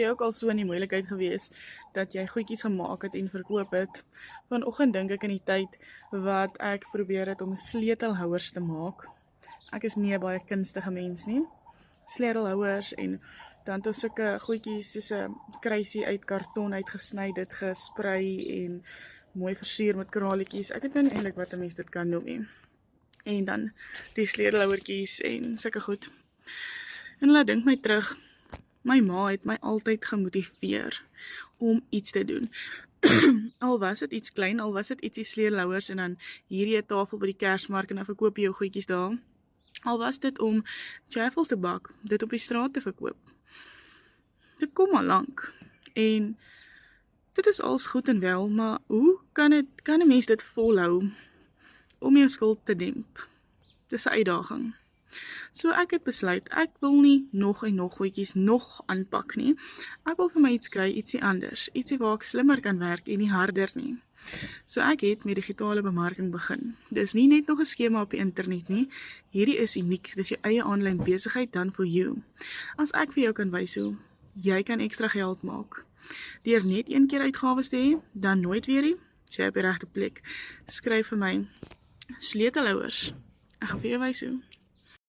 Jy ook al so in die moeilikheid gewees dat jy goedjies gemaak het en verkoop het. Vanoggend dink ek in die tyd wat ek probeer het om sleutelhouers te maak. Ek is nie 'n baie kunstige mens nie. Sleutelhouers en dan toe sulke goedjies soos 'n kruisie uit karton uitgesny, dit gesprei en mooi versier met kraletjies. Ek weet nou nie eintlik wat 'n mens dit kan noem nie. En dan die sleutelhouertjies en sulke goed. En laat dink my terug. My ma het my altyd gemotiveer om iets te doen. Al was dit iets klein, al was dit ietsie sleutelhouers en dan hierdie 'n tafel by die Kersmark en dan verkoop jy jou goedjies daar. Al was dit om chaffles te bak, dit op die straat te verkoop. Dit kom al lank. En dit is als goed en wel, maar hoe kan 'n mens dit volhou om jou skuld te demp? Dis 'n uitdaging. So ek het besluit, ek wil nie nog en nog goedjies nog aanpak nie. Ek wil vir my iets kry, ietsie anders, ietsie waar ek slimmer kan werk en nie harder nie. So ek het met digitale bemarking begin. Dis nie net nog 'n skema op die internet nie. Hierdie is uniek, dis jou eie aanlyn besigheid dan for you. As ek vir jou kan wys hoe jy kan ekstra geld maak, deur net een keer uitgawes te hê, dan nooit weer nie, jy op die regte plek. Skryf vir my sleutelhouers. Ek gaan vir jou wys hoe.